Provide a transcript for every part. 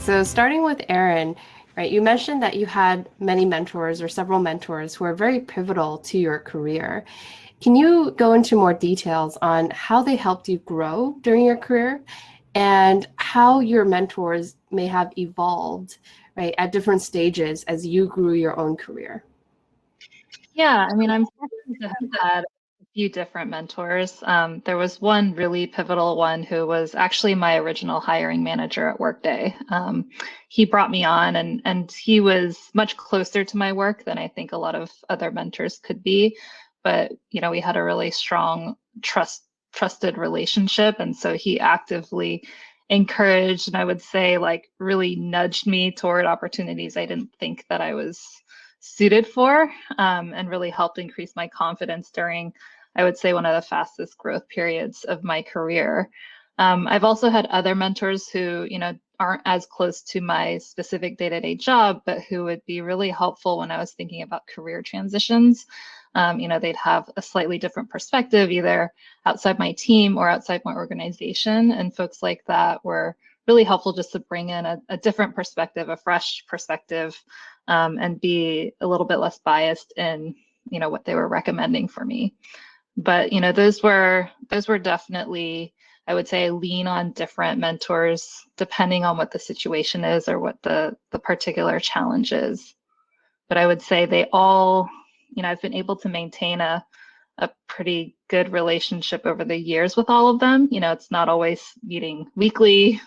So starting with Aaron, right, you mentioned that you had many mentors or several mentors who are very pivotal to your career. Can you go into more details on how they helped you grow during your career and how your mentors may have evolved, right, at different stages as you grew your own career? Yeah, I mean, I'm fortunate to have had a few different mentors. There was one really pivotal one who was actually my original hiring manager at Workday. He brought me on, and he was much closer to my work than I think a lot of other mentors could be. But we had a really strong trusted relationship, and so he actively encouraged and I would say like really nudged me toward opportunities I didn't think that I was suited for, and really helped increase my confidence during, I would say, one of the fastest growth periods of my career. I've also had other mentors who, aren't as close to my specific day-to-day job, but who would be really helpful when I was thinking about career transitions. They'd have a slightly different perspective, either outside my team or outside my organization. And folks like that were really helpful just to bring in a different perspective, a fresh perspective, and be a little bit less biased in what they were recommending for me. But those were definitely, I would say, lean on different mentors depending on what the situation is or what the particular challenge is. But I would say they all, I've been able to maintain a pretty good relationship over the years with all of them. It's not always meeting weekly.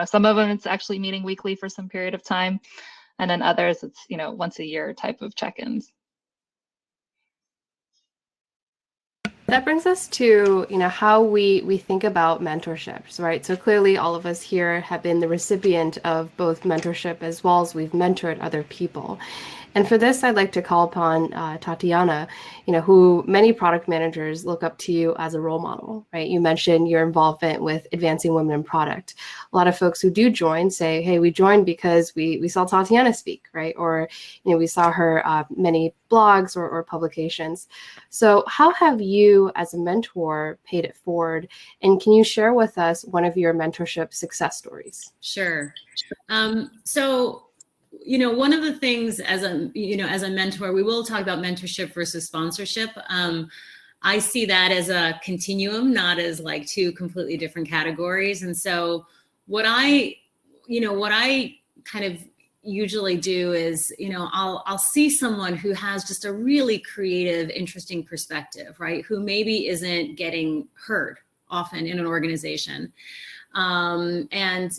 Some of them it's actually meeting weekly for some period of time. And then others, it's, once a year type of check-ins. That brings us to, how we think about mentorships, right? So clearly all of us here have been the recipient of both mentorship as well as we've mentored other people. And for this, I'd like to call upon Tatiana, who many product managers look up to you as a role model, right? You mentioned your involvement with advancing women in product. A lot of folks who do join say, hey, we joined because we saw Tatiana speak, right? Or, we saw her many blogs or publications. So how have you as a mentor paid it forward? And can you share with us one of your mentorship success stories? Sure. So one of the things as a mentor, we will talk about mentorship versus sponsorship. I see that as a continuum, not as like two completely different categories. And so what I kind of usually do is, I'll see someone who has just a really creative, interesting perspective, right? Who maybe isn't getting heard often in an organization. And,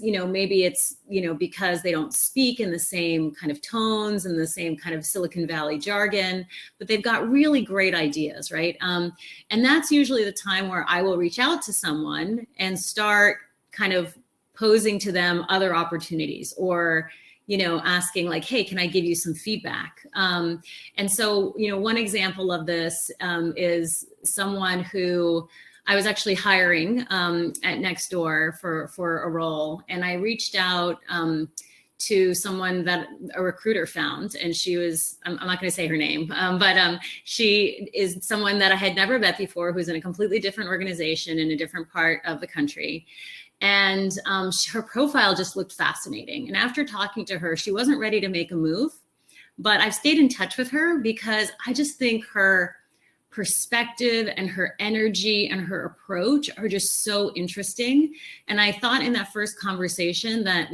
maybe it's, because they don't speak in the same kind of tones and the same kind of Silicon Valley jargon, but they've got really great ideas, right? And that's usually the time where I will reach out to someone and start kind of posing to them other opportunities or, asking like, hey, can I give you some feedback? And so, one example of this is someone who I was actually hiring at Nextdoor for a role, and I reached out to someone that a recruiter found, and she was, I'm not going to say her name, but she is someone that I had never met before, who's in a completely different organization in a different part of the country. And her profile just looked fascinating. And after talking to her, she wasn't ready to make a move, but I've stayed in touch with her because I just think her perspective and her energy and her approach are just so interesting. And I thought in that first conversation that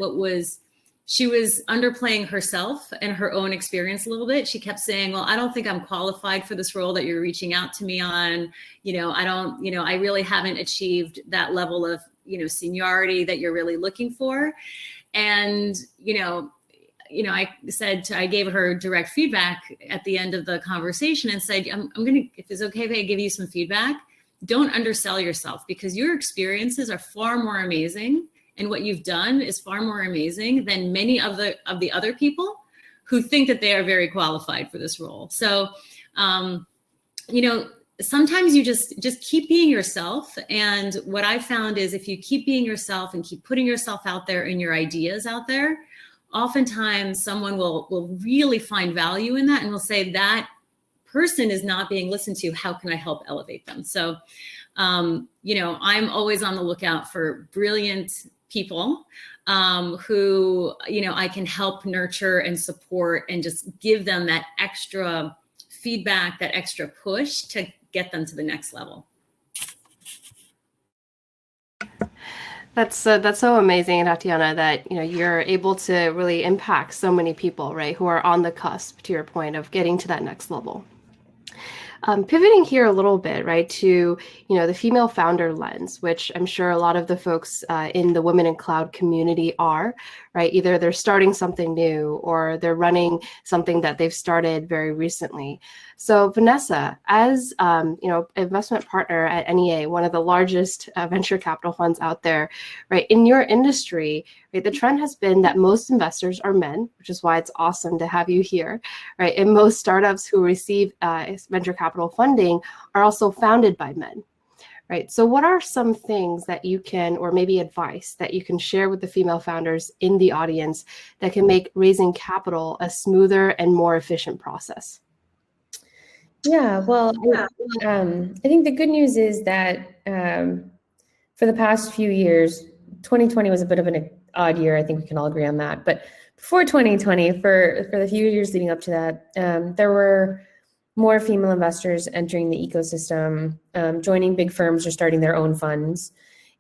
she was underplaying herself and her own experience a little bit. She kept saying, well, I don't think I'm qualified for this role that you're reaching out to me on. I really haven't achieved that level of, seniority that you're really looking for. And, I gave her direct feedback at the end of the conversation and said, I'm going to, if it's okay if I give you some feedback, don't undersell yourself because your experiences are far more amazing. And what you've done is far more amazing than many of the other people who think that they are very qualified for this role. So, sometimes you just keep being yourself. And what I found is if you keep being yourself and keep putting yourself out there and your ideas out there, oftentimes someone will really find value in that and will say that person is not being listened to. How can I help elevate them? So, I'm always on the lookout for brilliant people who, I can help nurture and support and just give them that extra feedback, that extra push to get them to the next level. That's so amazing, Tatiana, that you're able to really impact so many people, right, who are on the cusp, to your point, of getting to that next level. Pivoting here a little bit, right, to the female founder lens, which I'm sure a lot of the folks in the Women in Cloud community are, right? Either they're starting something new or they're running something that they've started very recently. So Vanessa, as investment partner at NEA, one of the largest venture capital funds out there, right, in your industry, right, the trend has been that most investors are men, which is why it's awesome to have you here, right? And most startups who receive venture capital funding are also founded by men. Right. So what are some things that you can, or maybe advice that you can share with the female founders in the audience that can make raising capital a smoother and more efficient process? Yeah, well, I think the good news is that for the past few years, 2020 was a bit of an odd year. I think we can all agree on that. But before 2020, for the few years leading up to that, there were more female investors entering the ecosystem, joining big firms or starting their own funds,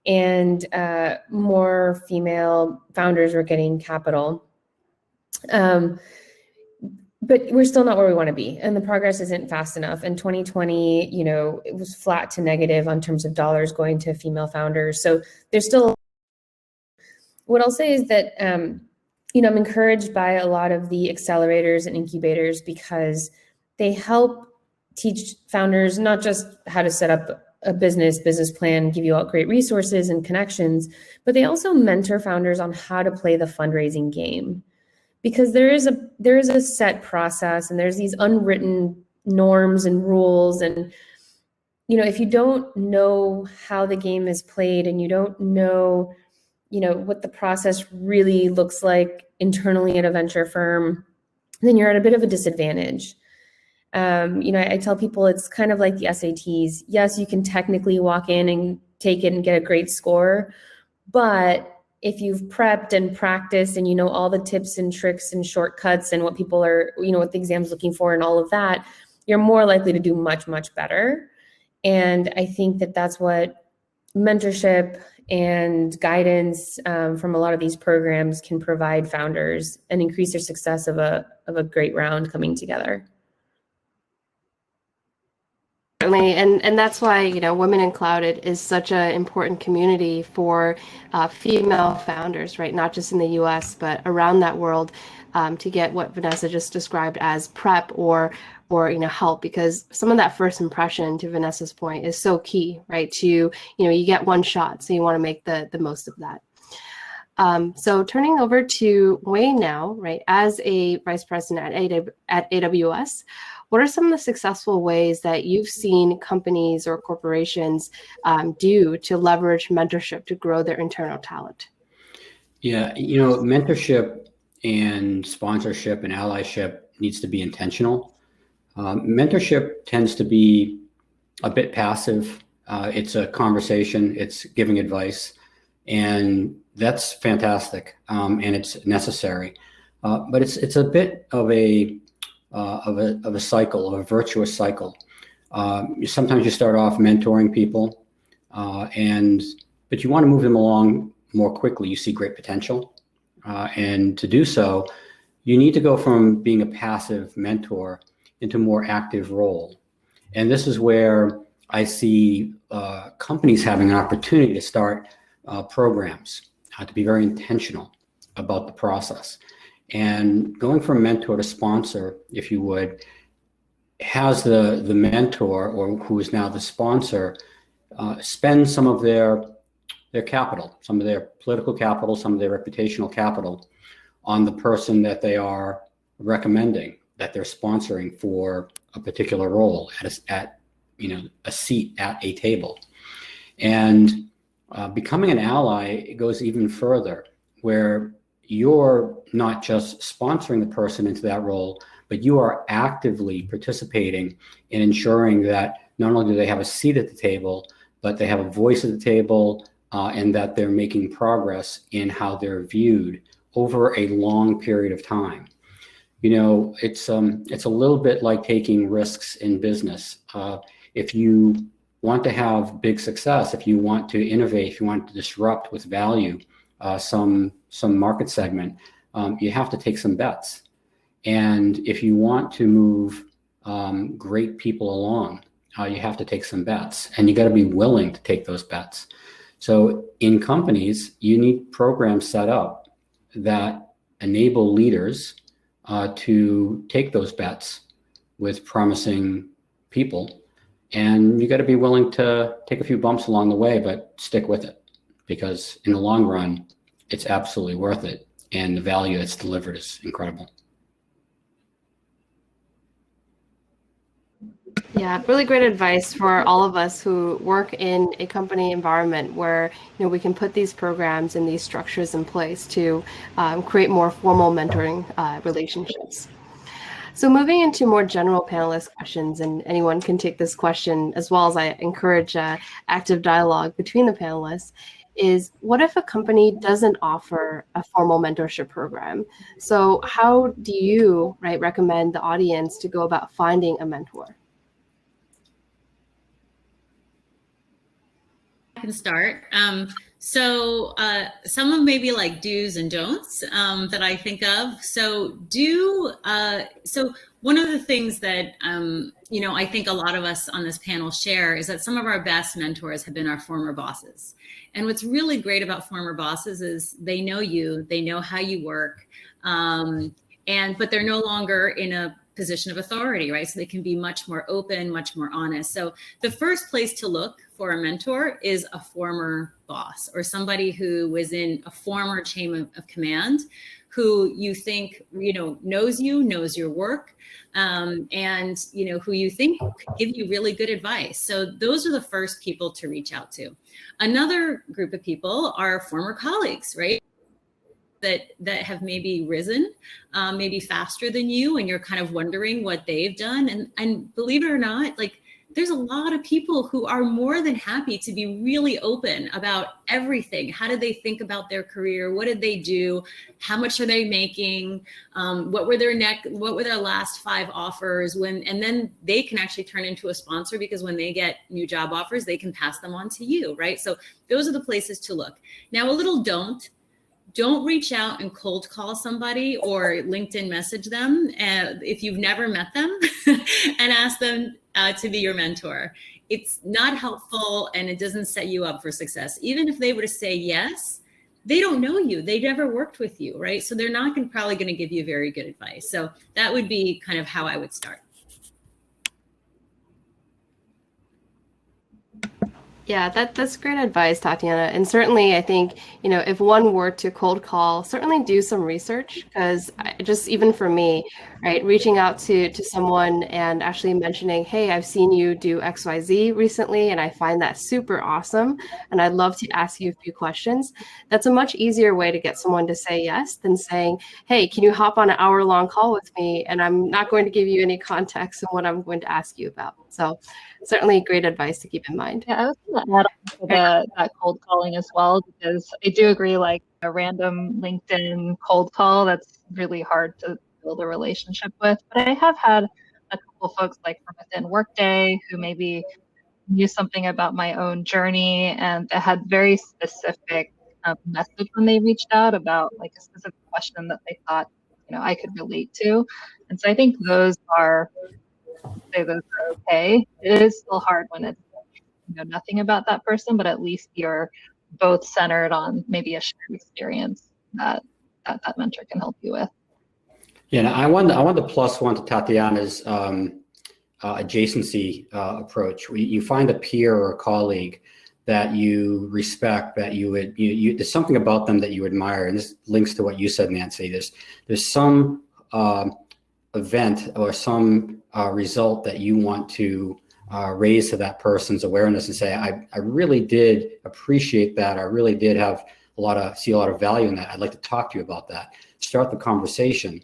and more female founders were getting capital. But we're still not where we want to be, and the progress isn't fast enough. In 2020, it was flat to negative on terms of dollars going to female founders. So there's still. What I'll say is that I'm encouraged by a lot of the accelerators and incubators because they help teach founders not just how to set up a business plan, give you all great resources and connections, but they also mentor founders on how to play the fundraising game. Because there is a set process and there's these unwritten norms and rules. And, if you don't know how the game is played and you don't know, what the process really looks like internally at a venture firm, then you're at a bit of a disadvantage. I tell people it's kind of like the SATs. Yes, you can technically walk in and take it and get a great score, but if you've prepped and practiced and you know all the tips and tricks and shortcuts and what people are, what the exam's looking for and all of that, you're more likely to do much, much better. And I think that that's what mentorship and guidance from a lot of these programs can provide founders and increase their success of a great round coming together. Certainly, and that's why Women in Cloud is such an important community for female founders, right? Not just in the U.S. but around that world, to get what Vanessa just described as prep or help, because some of that first impression, to Vanessa's point, is so key, right? To you get one shot, so you want to make the most of that. So turning over to Wayne now, right? As a vice president at AWS. What are some of the successful ways that you've seen companies or corporations do to leverage mentorship to grow their internal talent? Yeah, mentorship and sponsorship and allyship needs to be intentional. Mentorship tends to be a bit passive. It's a conversation, it's giving advice, and that's fantastic, and it's necessary. But it's a bit of a cycle, of a virtuous cycle. Sometimes you start off mentoring people, but you want to move them along more quickly. You see great potential, and to do so, you need to go from being a passive mentor into a more active role. And this is where I see companies having an opportunity to start programs, to be very intentional about the process. And going from mentor to sponsor, if you would, has the mentor, or who is now the sponsor, spend some of their capital, some of their political capital, some of their reputational capital on the person that they are recommending, that they're sponsoring for a particular role at a seat at a table. And becoming an ally goes even further, where you're not just sponsoring the person into that role, but you are actively participating in ensuring that not only do they have a seat at the table, but they have a voice at the table, and that they're making progress in how they're viewed over a long period of time. You know, it's a little bit like taking risks in business. If you want to have big success, if you want to innovate, if you want to disrupt with value some market segment, you have to take some bets. And if you want to move great people along, you have to take some bets, and you got to be willing to take those bets. So in companies, you need programs set up that enable leaders to take those bets with promising people. And you got to be willing to take a few bumps along the way, but stick with it, because in the long run, it's absolutely worth it. And the value that's delivered is incredible. Yeah, really great advice for all of us who work in a company environment where, you know, we can put these programs and these structures in place to create more formal mentoring relationships. So moving into more general panelist questions, and anyone can take this question as well, as I encourage active dialogue between the panelists, is what if a company doesn't offer a formal mentorship program? So how do you, right, recommend the audience to go about finding a mentor? Can start. So some of maybe like do's and don'ts that I think of. So one of the things that you know, I think a lot of us on this panel share is that some of our best mentors have been our former bosses. And what's really great about former bosses is they know you, they know how you work, but they're no longer in a position of authority, right? So they can be much more open, much more honest. So the first place to look for a mentor is a former boss or somebody who was in a former chain of command, who you think, you know, knows your work, and, you know, who you think could give you really good advice. So those are the first people to reach out to. Another group of people are former colleagues, right? That have maybe risen, maybe faster than you, and you're kind of wondering what they've done. And believe it or not, like, there's a lot of people who are more than happy to be really open about everything. How did they think about their career? What did they do? How much are they making? What were their last 5 offers? And then they can actually turn into a sponsor, because when they get new job offers, they can pass them on to you, right? So those are the places to look. Now, a little don't reach out and cold call somebody or LinkedIn message them if you've never met them and ask them to be your mentor. It's not helpful, and it doesn't set you up for success. Even if they were to say yes, they don't know you. They never worked with you, right? So they're not probably going to give you very good advice. So that would be kind of how I would start. Yeah, that's great advice, Tatiana. And certainly, I think, you know, if one were to cold call, certainly do some research, because just even for me, right, reaching out to someone and actually mentioning, hey, I've seen you do XYZ recently, and I find that super awesome, and I'd love to ask you a few questions. That's a much easier way to get someone to say yes than saying, hey, can you hop on an hour-long call with me, and I'm not going to give you any context on what I'm going to ask you about. So certainly great advice to keep in mind. Yeah, I was going to add on to that cold calling as well, because I do agree, like a random LinkedIn cold call, that's really hard to build a relationship with. But I have had a couple folks like from within Workday who maybe knew something about my own journey and had very specific message when they reached out about like a specific question that they thought, you know, I could relate to. And so I think those are okay. It is still hard when it's, you know, nothing about that person, but at least you're both centered on maybe a shared experience that mentor can help you with. Yeah, and I want the plus one to Tatiana's adjacency approach. You find a peer or a colleague that you respect, that there's something about them that you admire, and this links to what you said, Nancy. There's some event or some result that you want to raise to that person's awareness and say, I really did appreciate that. I really did see a lot of value in that. I'd like to talk to you about that. Start the conversation.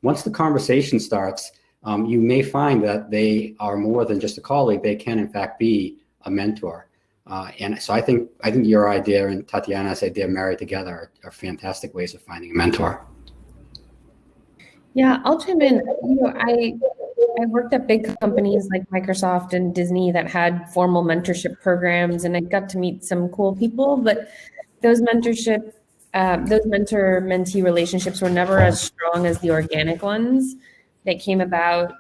Once the conversation starts, you may find that they are more than just a colleague. They can, in fact, be a mentor. And so I think your idea and Tatiana's idea married together are fantastic ways of finding a mentor. Yeah, I'll chime in. I worked at big companies like Microsoft and Disney that had formal mentorship programs, and I got to meet some cool people, but those mentor-mentee relationships were never as strong as the organic ones that came about.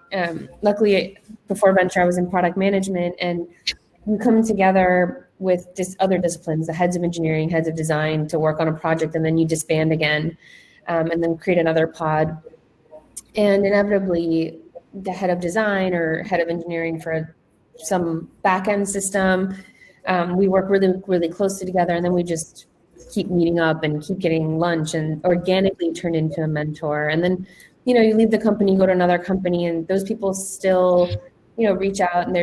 Luckily, before Venture, I was in product management, and you come together with other disciplines, the heads of engineering, heads of design, to work on a project, and then you disband again, and then create another pod. And inevitably, the head of design or head of engineering for some back-end system, we work really, really closely together, and then we just keep meeting up and keep getting lunch and organically turn into a mentor. And then, you leave the company, go to another company, and those people still, reach out, and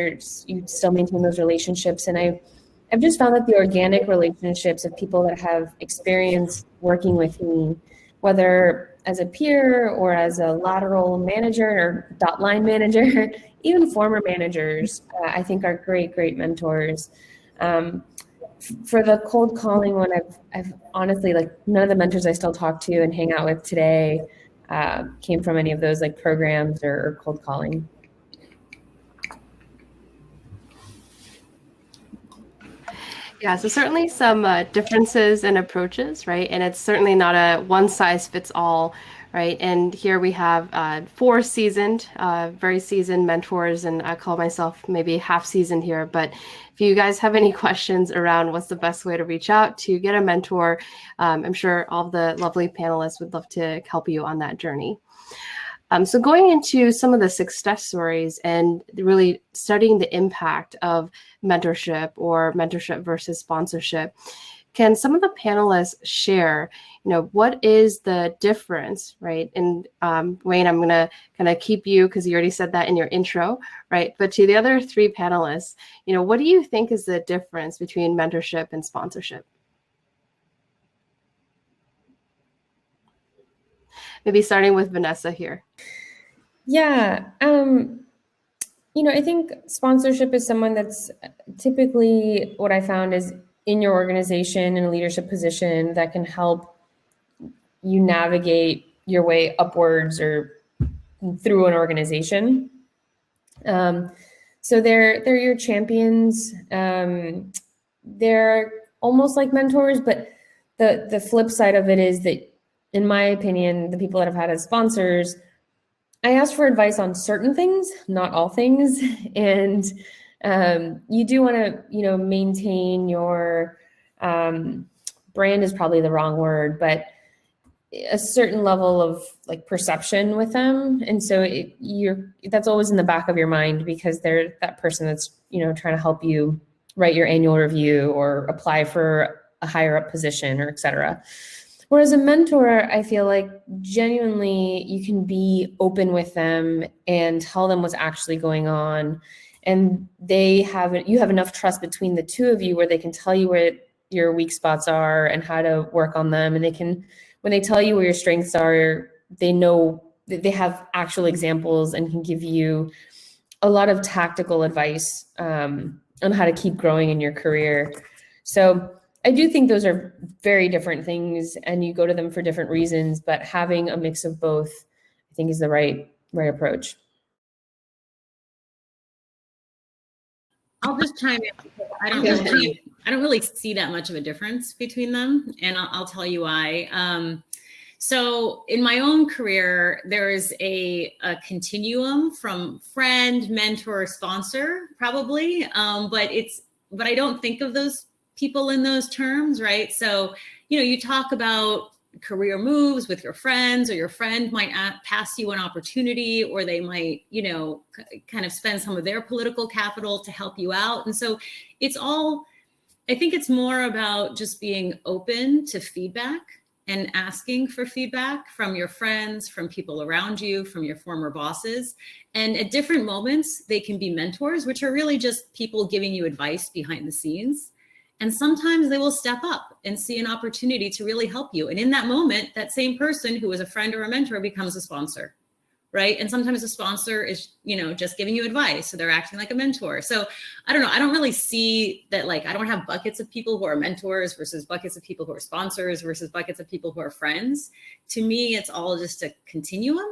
you still maintain those relationships. And I've just found that the organic relationships of people that have experience working with me, whether as a peer or as a lateral manager or dot line manager, even former managers, I think are great mentors. For the cold calling one, I've honestly, none of the mentors I still talk to and hang out with today came from any of those programs or cold calling. Yeah, so certainly some differences in approaches, right? And it's certainly not a one size fits all, right? And here we have 4 seasoned, very seasoned mentors, and I call myself maybe half seasoned here. But if you guys have any questions around what's the best way to reach out to get a mentor, I'm sure all the lovely panelists would love to help you on that journey. So going into some of the success stories and really studying the impact of mentorship or mentorship versus sponsorship, can some of the panelists share, what is the difference, right? And Wayne, I'm going to kind of keep you because you already said that in your intro, right? But to the other 3 panelists, what do you think is the difference between mentorship and sponsorship? Maybe starting with Vanessa here. Yeah. I think sponsorship is someone that's typically, what I found, is in your organization in a leadership position that can help you navigate your way upwards or through an organization. So they're your champions. They're almost like mentors, but the flip side of it is that, in my opinion, the people that I've had as sponsors, I ask for advice on certain things, not all things. And you do want to, maintain your brand is probably the wrong word, but a certain level of perception with them. And so that's always in the back of your mind, because they're that person that's, trying to help you write your annual review or apply for a higher up position, or et cetera. Whereas a mentor, I feel like genuinely you can be open with them and tell them what's actually going on. And you have enough trust between the two of you where they can tell you where your weak spots are and how to work on them. And when they tell you where your strengths are, they know that they have actual examples and can give you a lot of tactical advice on how to keep growing in your career. So I do think those are very different things, and you go to them for different reasons, but having a mix of both, I think, is the right approach. I'll just chime in because I don't really see that much of a difference between them, and I'll tell you why. So in my own career, there is a continuum from friend, mentor, sponsor, probably, but I don't think of those people in those terms, right? So, you talk about career moves with your friends, or your friend might pass you an opportunity, or they might, kind of spend some of their political capital to help you out. And so I think it's more about just being open to feedback and asking for feedback from your friends, from people around you, from your former bosses. And at different moments, they can be mentors, which are really just people giving you advice behind the scenes. And sometimes they will step up and see an opportunity to really help you. And in that moment, that same person who was a friend or a mentor becomes a sponsor, right? And sometimes a sponsor is, just giving you advice. So they're acting like a mentor. So I don't know. I don't really see that, like, I don't have buckets of people who are mentors versus buckets of people who are sponsors versus buckets of people who are friends. To me, it's all just a continuum.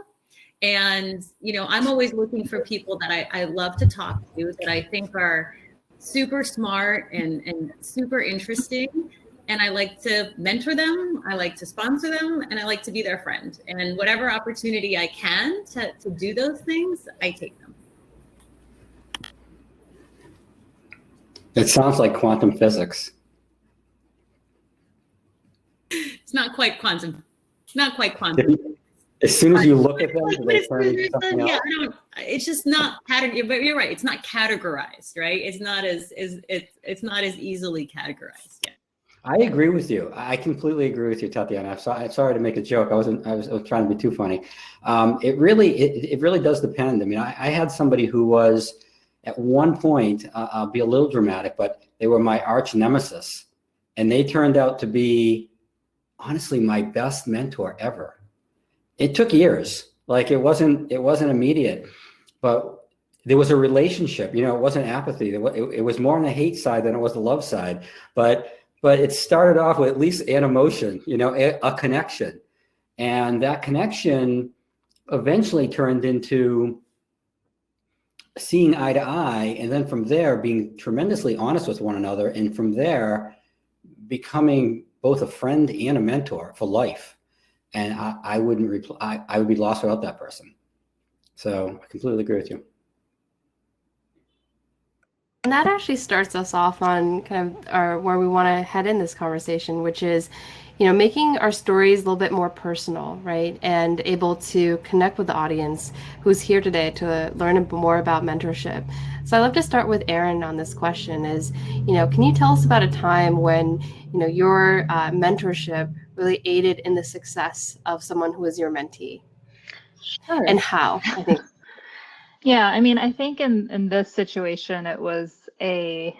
And, I'm always looking for people that I love to talk to, that I think are super smart and super interesting. And I like to mentor them, I like to sponsor them, and I like to be their friend. And whatever opportunity I can to do those things, I take them. It sounds like quantum physics. It's not quite quantum. Not quite quantum. As soon as you look at them, they turn into Yeah, something else. it's just not pattern. But you're right. It's not categorized, right? It's not as easily categorized. Yeah. I agree with you. I completely agree with you, Tatiana. I'm sorry to make a joke. I was trying to be too funny. It really does depend. I mean, I had somebody who was at one point, I'll be a little dramatic, but they were my arch nemesis, and they turned out to be, honestly, my best mentor ever. It took years. Like it wasn't immediate, but there was a relationship. It wasn't apathy. It was more on the hate side than it was the love side. But it started off with at least an emotion, a connection, and that connection eventually turned into seeing eye to eye, and then from there being tremendously honest with one another, and from there becoming both a friend and a mentor for life. And I would be lost without that person. So I completely agree with you. And that actually starts us off on kind of where we want to head in this conversation, which is, making our stories a little bit more personal, right? And able to connect with the audience who's here today to learn more about mentorship. So I'd love to start with Erin on this question is, can you tell us about a time when, your mentorship really aided in the success of someone who was your mentee? Sure. And how, I think. Yeah, I mean, I think in this situation, it was a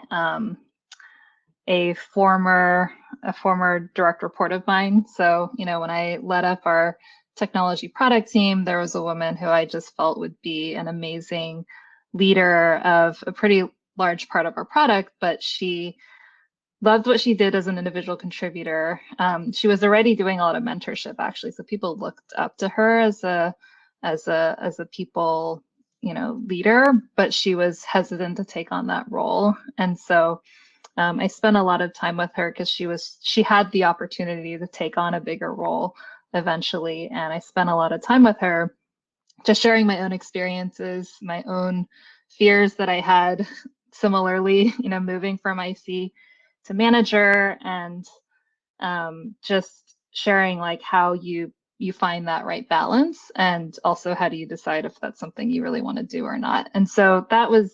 former direct report of mine. So, when I led up our technology product team, there was a woman who I just felt would be an amazing leader of a pretty large part of our product, but she loved what she did as an individual contributor. She was already doing a lot of mentorship, actually, so people looked up to her as a people leader, but she was hesitant to take on that role. And so I spent a lot of time with her because she had the opportunity to take on a bigger role eventually. And I spent a lot of time with her just sharing my own experiences, my own fears that I had similarly, moving from IC to manager, and just sharing like how you find that right balance, and also how do you decide if that's something you really want to do or not. And so that was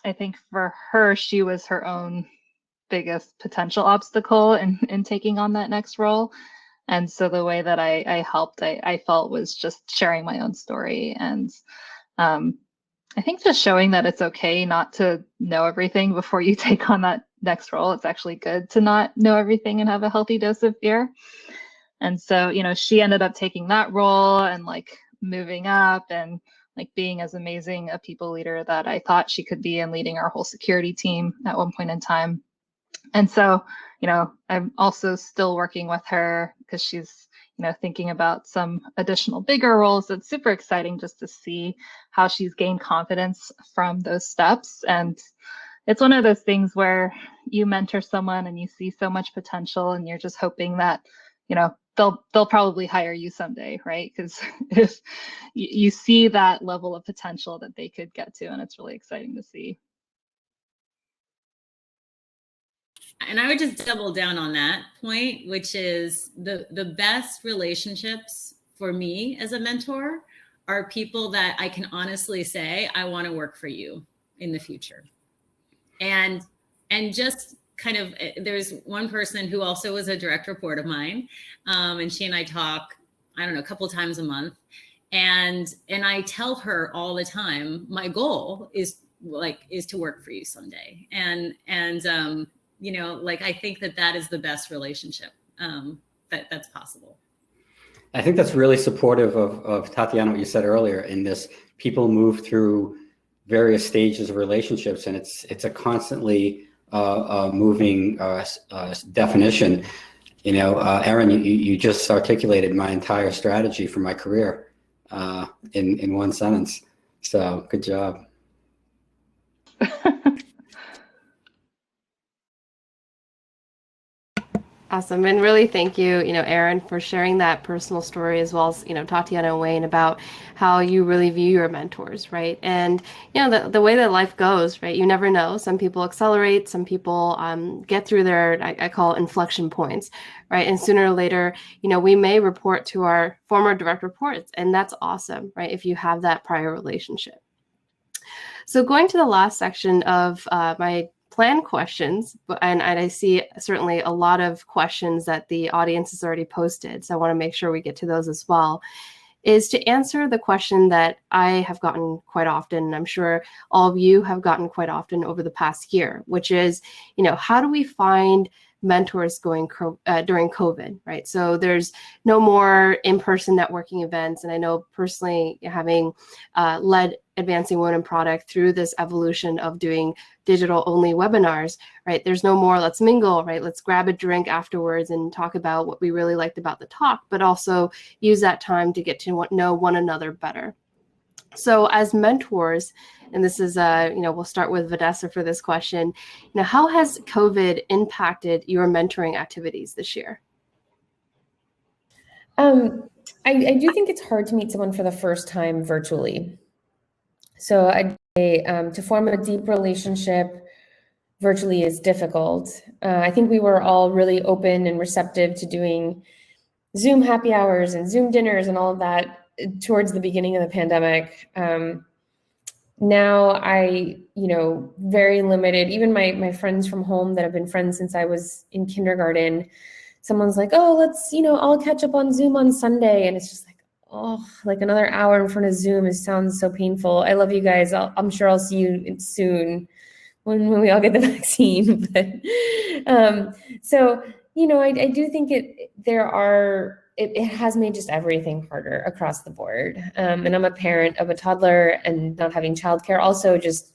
I think for her, she was her own biggest potential obstacle in taking on that next role. And so the way that I helped, I felt, was just sharing my own story, and I think just showing that it's okay not to know everything before you take on that next role. It's actually good to not know everything and have a healthy dose of fear. And so, she ended up taking that role and like moving up and like being as amazing a people leader that I thought she could be, and leading our whole security team at one point in time. And so, I'm also still working with her because she's, thinking about some additional bigger roles. It's super exciting just to see how she's gained confidence from those steps. And it's one of those things where you mentor someone and you see so much potential, and you're just hoping that, they'll probably hire you someday, right? Because if you see that level of potential that they could get to, and it's really exciting to see. And I would just double down on that point, which is the best relationships for me as a mentor are people that I can honestly say, I want to work for you in the future. And just kind of, there's one person who also was a direct report of mine, and she and I talk, I don't know, a couple of times a month. And I tell her all the time, my goal is to work for you someday. And I think that is the best relationship that's possible. I think that's really supportive of Tatiana, what you said earlier, in this people move through various stages of relationships, and it's a constantly moving definition. You know, Erin, you just articulated my entire strategy for my career in one sentence. So good job. Awesome. And really thank you, Erin, for sharing that personal story, as well as, Tatiana and Wayne, about how you really view your mentors, right? And, the way that life goes, right? You never know. Some people accelerate, some people get through their, I call it inflection points, right? And sooner or later, we may report to our former direct reports, and that's awesome, right? If you have that prior relationship. So going to the last section of my plan questions, and I see certainly a lot of questions that the audience has already posted, so I want to make sure we get to those as well, is to answer the question that I have gotten quite often, and I'm sure all of you have gotten quite often over the past year, which is, how do we find mentors during COVID, right? So there's no more in-person networking events. And I know personally, having led Advancing Women Product through this evolution of doing digital only webinars, right? There's no more let's mingle, right? Let's grab a drink afterwards and talk about what we really liked about the talk, but also use that time to get to know one another better. So as mentors, and this is, we'll start with Vanessa for this question. How has COVID impacted your mentoring activities this year? I do think it's hard to meet someone for the first time virtually. So I'd say to form a deep relationship virtually is difficult. I think we were all really open and receptive to doing Zoom happy hours and Zoom dinners and all of that towards the beginning of the pandemic. Now very limited, even my friends from home that have been friends since I was in kindergarten, someone's like, oh, let's, I'll catch up on Zoom on Sunday. And it's just like, oh, like another hour in front of Zoom, it sounds so painful. I love you guys. I'm sure I'll see you soon when we all get the vaccine. But I do think it has made just everything harder across the board. And I'm a parent of a toddler, and not having childcare also just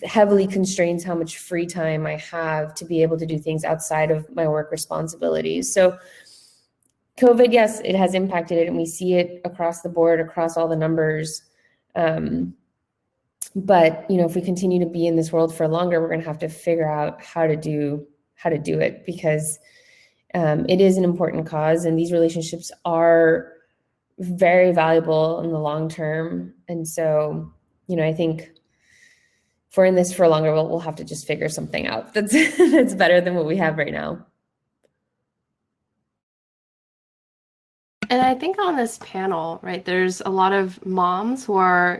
heavily constrains how much free time I have to be able to do things outside of my work responsibilities. So COVID, yes, it has impacted it, and we see it across the board, across all the numbers. But if we continue to be in this world for longer, we're going to have to figure out how to do it, because it is an important cause, and these relationships are very valuable in the long term. And so, I think if we're in this for longer, we'll have to just figure something out that's better than what we have right now. And I think on this panel, right, there's a lot of moms who are,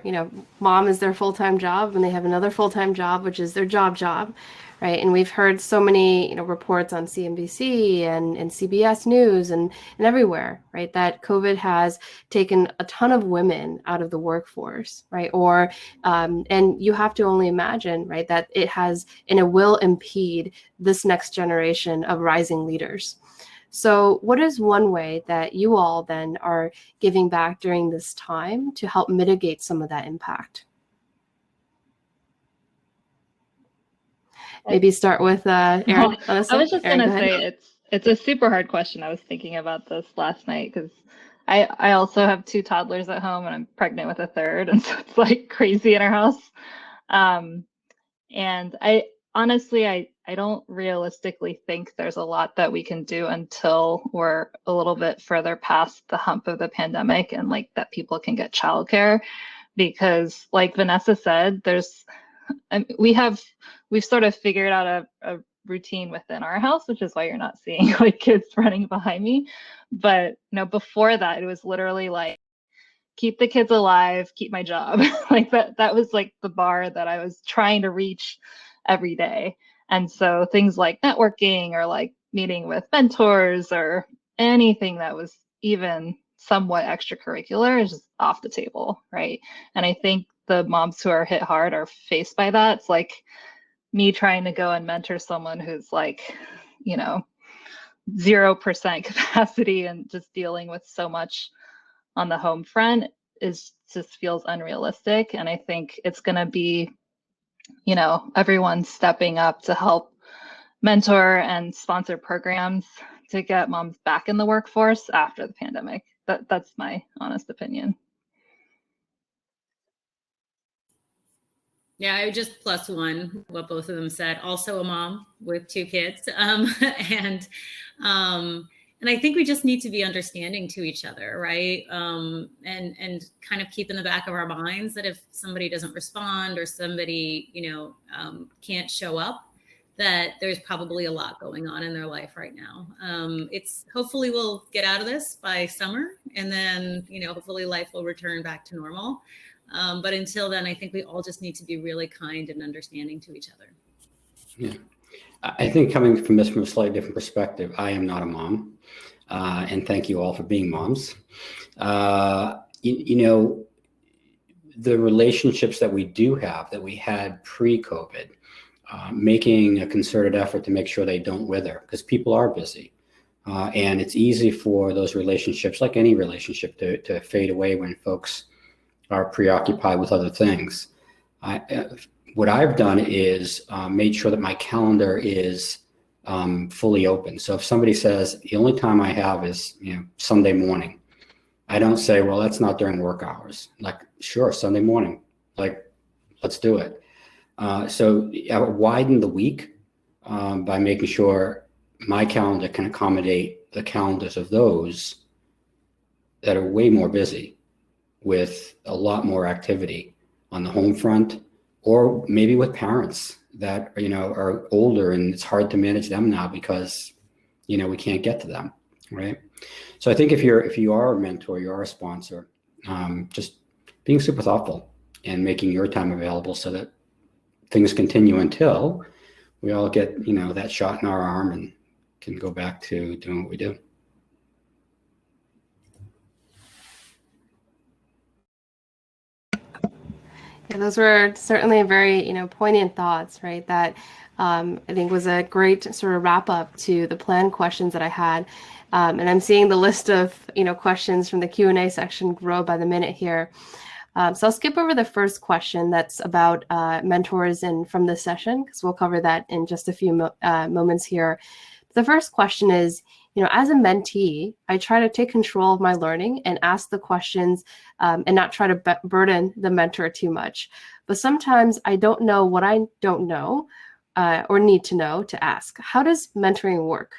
mom is their full-time job, and they have another full-time job, which is their job, right? And we've heard so many, reports on CNBC and CBS News and everywhere, right, that COVID has taken a ton of women out of the workforce, right? Or, and you have to only imagine, right, that it has, and it will impede this next generation of rising leaders. So what is one way that you all then are giving back during this time to help mitigate some of that impact? Maybe start with Erin. I was just going to say it's a super hard question. I was thinking about this last night because I also have 2 toddlers at home, and I'm pregnant with a 3rd, and so it's like crazy in our house. And I honestly, I don't realistically think there's a lot that we can do until we're a little bit further past the hump of the pandemic, and like that people can get childcare, because like Vanessa said, we've sort of figured out a routine within our house, which is why you're not seeing like kids running behind me. But before that, it was literally like, keep the kids alive, keep my job. Like that was like the bar that I was trying to reach every day. And so things like networking or like meeting with mentors or anything that was even somewhat extracurricular is just off the table, right? And I think the moms who are hit hard are faced by that. It's like me trying to go and mentor someone who's like, 0% capacity and just dealing with so much on the home front is just feels unrealistic. And I think it's going to be, you know, everyone stepping up to help mentor and sponsor programs to get moms back in the workforce after the pandemic. That's my honest opinion. Yeah, I would just plus one what both of them said. Also a mom with 2 kids. And I think we just need to be understanding to each other, right? And kind of keep in the back of our minds that if somebody doesn't respond or somebody, can't show up, that there's probably a lot going on in their life right now. It's hopefully we'll get out of this by summer, and then, hopefully life will return back to normal. But until then, I think we all just need to be really kind and understanding to each other. Yeah. I think coming from this from a slightly different perspective, I am not a mom. And thank you all for being moms. The relationships that we do have, that we had pre-COVID, making a concerted effort to make sure they don't wither, because people are busy. And it's easy for those relationships, like any relationship, to fade away when folks are preoccupied with other things. What I've done is made sure that my calendar is fully open. So if somebody says the only time I have is Sunday morning, I don't say, well, that's not during work hours. Like, sure, Sunday morning, like, let's do it. So I widen the week by making sure my calendar can accommodate the calendars of those that are way more busy, with a lot more activity on the home front, or maybe with parents that are older and it's hard to manage them now because we can't get to them, right? So I think if you are a mentor, you are a sponsor, just being super thoughtful and making your time available so that things continue until we all get that shot in our arm and can go back to doing what we do. Yeah, those were certainly very, poignant thoughts, right? That I think was a great sort of wrap up to the planned questions that I had. And I'm seeing the list of, questions from the Q&A section grow by the minute here. So I'll skip over the first question that's about mentors and from this session, because we'll cover that in just a few moments here. The first question is, as a mentee, I try to take control of my learning and ask the questions and not try to burden the mentor too much. But sometimes I don't know what I don't know or need to know to ask. How does mentoring work?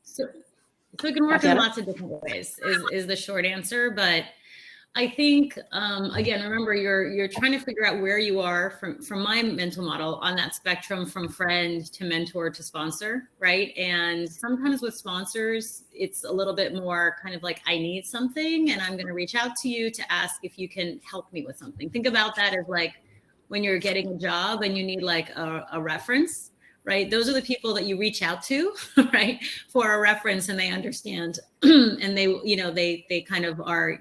So it can work in lots of different ways is the short answer. But I think, again, remember, you're trying to figure out where you are from my mental model on that spectrum from friend to mentor to sponsor, right? And sometimes with sponsors, it's a little bit more kind of like, I need something and I'm going to reach out to you to ask if you can help me with something. Think about that as like when you're getting a job and you need like a reference, right? Those are the people that you reach out to, right, for a reference, and they understand and they kind of are,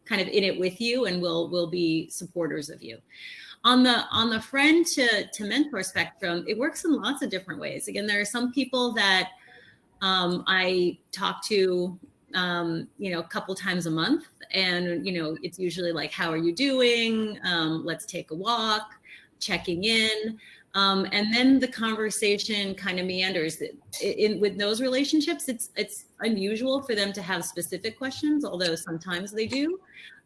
kind of in it with you and will be supporters of you. On the friend to mentor spectrum, it works in lots of different ways. Again, there are some people that I talk to, a couple times a month, and it's usually like, how are you doing? Let's take a walk, checking in. And then the conversation kind of meanders. With those relationships, it's unusual for them to have specific questions, although sometimes they do.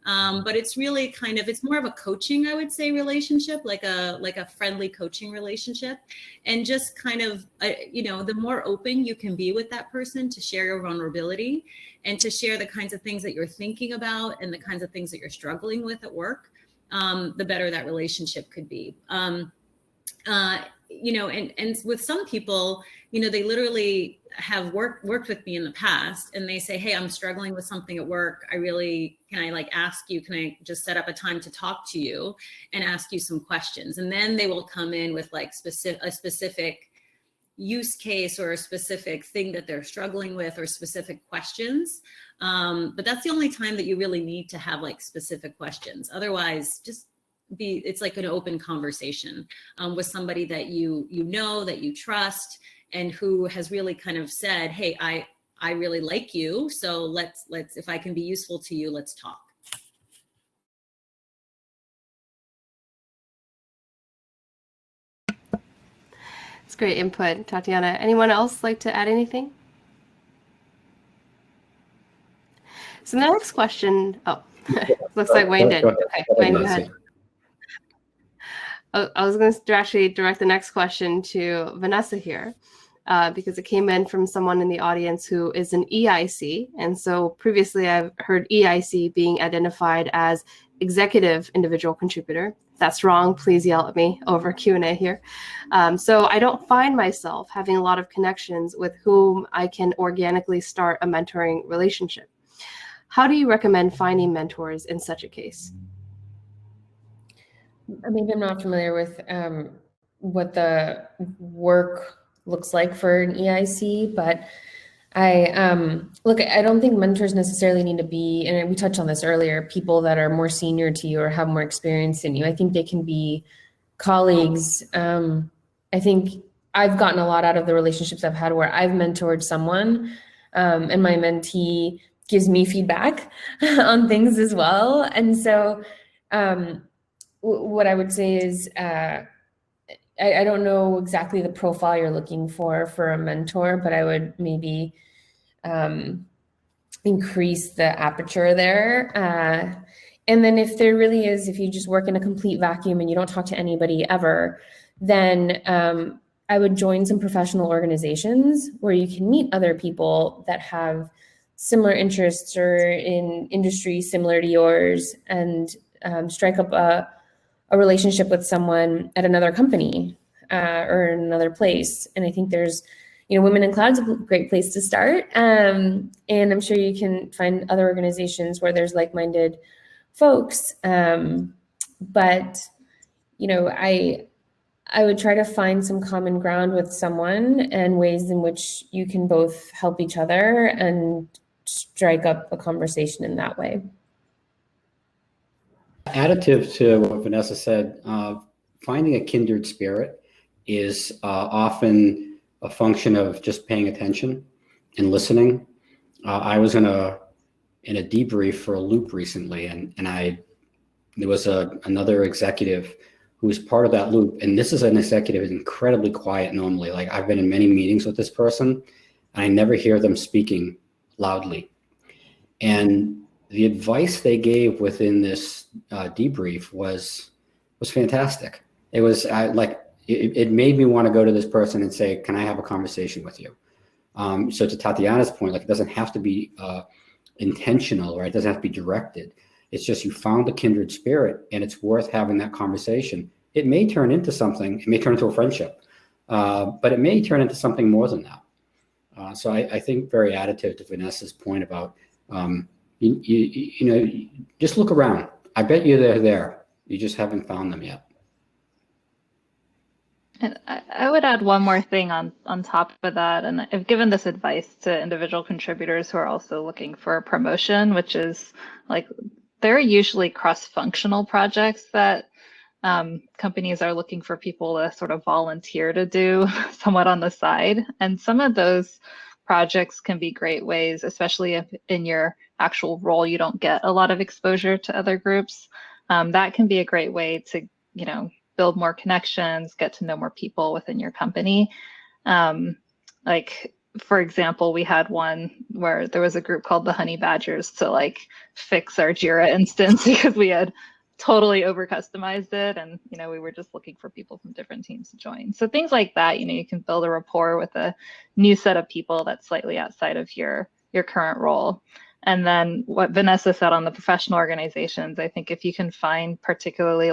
But it's really it's more of a coaching, I would say, relationship, like a friendly coaching relationship. And just kind of, the more open you can be with that person to share your vulnerability and to share the kinds of things that you're thinking about and the kinds of things that you're struggling with at work, the better that relationship could be. And with some people, they literally have worked with me in the past, and they say, hey, I'm struggling with something at work. Can I ask you, can I just set up a time to talk to you and ask you some questions? And then they will come in with a specific use case or a specific thing that they're struggling with or specific questions. But that's the only time that you really need to have specific questions. Otherwise, just it's like an open conversation with somebody that you know, that you trust, and who has really kind of said, hey, I really like you, so let's if I can be useful to you, let's talk. It's great input, Tatiana. Anyone else like to add anything? So the next question, oh, looks like Wayne did. Okay, Wayne, go ahead. I was going to actually direct the next question to Vanessa here, because it came in from someone in the audience who is an EIC. And so previously I've heard EIC being identified as executive individual contributor. If that's wrong, please yell at me over Q&A here. So I don't find myself having a lot of connections with whom I can organically start a mentoring relationship. How do you recommend finding mentors in such a case? Maybe I'm not familiar with what the work looks like for an EIC, but look, I don't think mentors necessarily need to be, and we touched on this earlier, people that are more senior to you or have more experience than you. I think they can be colleagues. I think I've gotten a lot out of the relationships I've had where I've mentored someone, and my mentee gives me feedback on things as well. And so what I would say is, I don't know exactly the profile you're looking for a mentor, but I would maybe increase the aperture there. And then if there really is, if you just work in a complete vacuum and you don't talk to anybody ever, then I would join some professional organizations where you can meet other people that have similar interests or in industry similar to yours, and strike up a relationship with someone at another company or in another place. And I think there's, Women in Cloud is a great place to start. And I'm sure you can find other organizations where there's like-minded folks. But, I would try to find some common ground with someone and ways in which you can both help each other and strike up a conversation in that way. Additive to what Vanessa said, finding a kindred spirit is often a function of just paying attention and listening. I was in a debrief for a loop recently, and there was another executive who was part of that loop. And this is an executive who's incredibly quiet normally. Like, I've been in many meetings with this person, and I never hear them speaking loudly. And the advice they gave within this debrief was fantastic. It was it made me want to go to this person and say, can I have a conversation with you? So to Tatiana's point, it doesn't have to be intentional, right? It doesn't have to be directed. It's just you found a kindred spirit, and it's worth having that conversation. It may turn into something. It may turn into a friendship, but it may turn into something more than that. So I think very additive to Vanessa's point about just look around. I bet you they're there. You just haven't found them yet. And I would add one more thing on top of that. And I've given this advice to individual contributors who are also looking for a promotion, which is there are usually cross-functional projects that companies are looking for people to sort of volunteer to do somewhat on the side. And some of those projects can be great ways, especially if in your actual role you don't get a lot of exposure to other groups. That can be a great way to, build more connections, get to know more people within your company. For example, we had one where there was a group called the Honey Badgers to fix our Jira instance because we had totally over customized it, and we were just looking for people from different teams to join. So things like that, you can build a rapport with a new set of people that's slightly outside of your current role. And then what Vanessa said on the professional organizations, I think if you can find particularly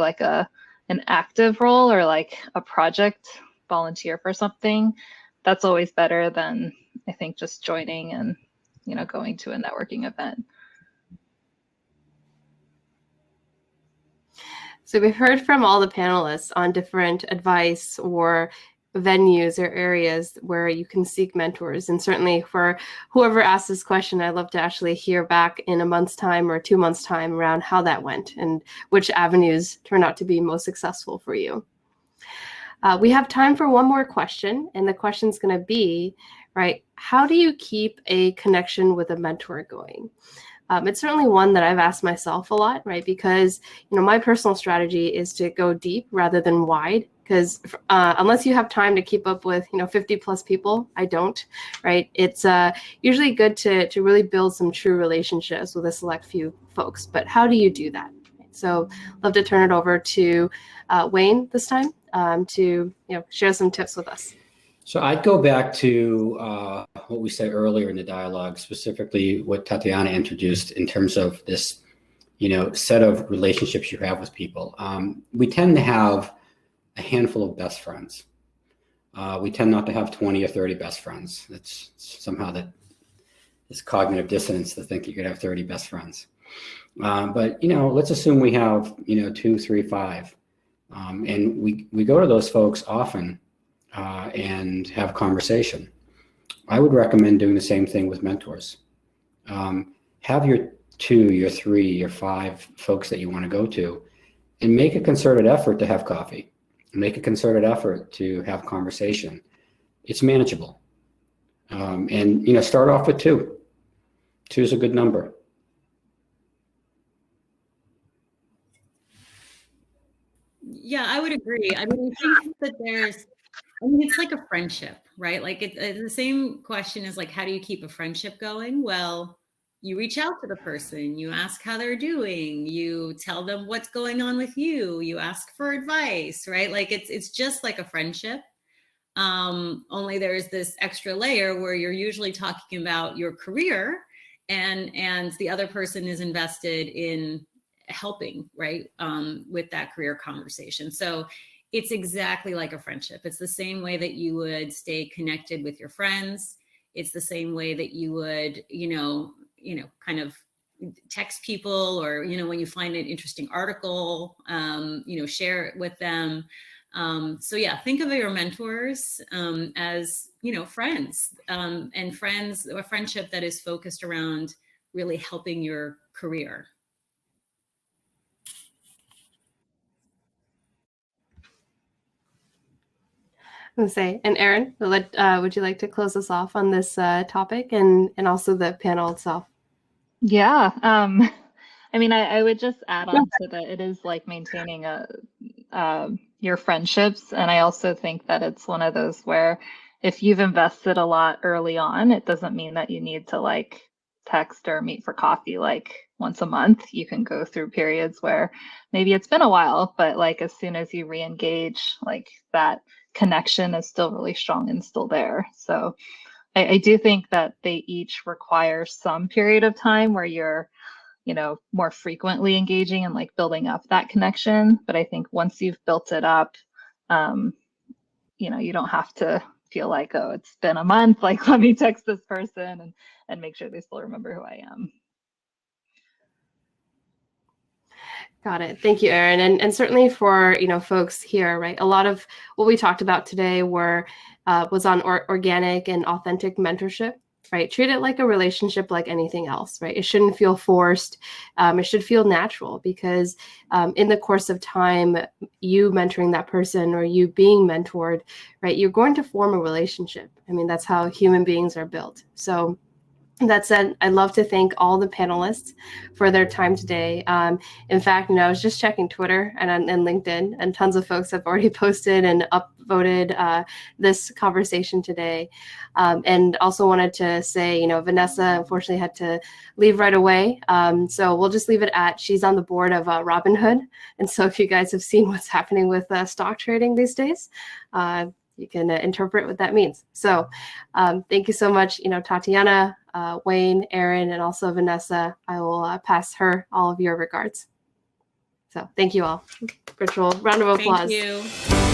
an active role or a project volunteer for something, that's always better than, I think, just joining and going to a networking event. So we've heard from all the panelists on different advice or venues or areas where you can seek mentors? And certainly for whoever asked this question, I'd love to actually hear back in a month's time or 2 months' time around how that went and which avenues turned out to be most successful for you. We have time for one more question, and the question's going to be, right, how do you keep a connection with a mentor going? It's certainly one that I've asked myself a lot, right? Because, my personal strategy is to go deep rather than wide, because unless you have time to keep up with, 50 plus people, I don't, right? It's usually good to really build some true relationships with a select few folks. But how do you do that? So I'd love to turn it over to Wayne this time to share some tips with us. So I'd go back to what we said earlier in the dialogue, specifically what Tatiana introduced in terms of this, set of relationships you have with people. We tend to have a handful of best friends. We tend not to have 20 or 30 best friends. It's somehow that it's cognitive dissonance to think you could have 30 best friends. But let's assume we have 2, 3, 5, and we go to those folks often. And have conversation. I would recommend doing the same thing with mentors. Have your 2, your 3, your 5 folks that you want to go to, and make a concerted effort to have coffee. Make a concerted effort to have conversation. It's manageable. And start off with 2. 2 is a good number. Yeah, I would agree. I mean, I think that it's like a friendship, right? Like it's the same question is like, how do you keep a friendship going? Well, you reach out to the person, you ask how they're doing, you tell them what's going on with you, you ask for advice, right? Like it's just like a friendship. Only there's this extra layer where you're usually talking about your career and the other person is invested in helping, right? With that career conversation. So it's exactly like a friendship. It's the same way that you would stay connected with your friends. It's the same way that you would, kind of text people or, when you find an interesting article, share it with them. So yeah, think of your mentors as, friends and friends, a friendship that is focused around really helping your career. And Erin, would you like to close us off on this topic and also the panel itself? Yeah. I mean, I would just add on to that. It is like maintaining your friendships. And I also think that it's one of those where if you've invested a lot early on, it doesn't mean that you need to like text or meet for coffee like once a month. You can go through periods where maybe it's been a while, but like as soon as you re-engage, like that connection is still really strong and still there. So I do think that they each require some period of time where you're, more frequently engaging and like building up that connection. But I think once you've built it up, you don't have to feel like, oh, it's been a month, like let me text this person and make sure they still remember who I am. Got it. Thank you, Erin. And certainly for, folks here, right, a lot of what we talked about today was on organic and authentic mentorship, right? Treat it like a relationship like anything else, right? It shouldn't feel forced. It should feel natural because in the course of time, you mentoring that person or you being mentored, right, you're going to form a relationship. I mean, that's how human beings are built. So that said, I'd love to thank all the panelists for their time today. In fact, I was just checking Twitter and LinkedIn, and tons of folks have already posted and upvoted this conversation today. And also wanted to say, Vanessa unfortunately had to leave right away. So we'll just leave it at she's on the board of Robinhood. And so if you guys have seen what's happening with stock trading these days, you can interpret what that means. So thank you so much, Tatiana, Wayne, Erin, and also Vanessa. I will pass her all of your regards. So thank you all. Virtual round of applause. Thank you.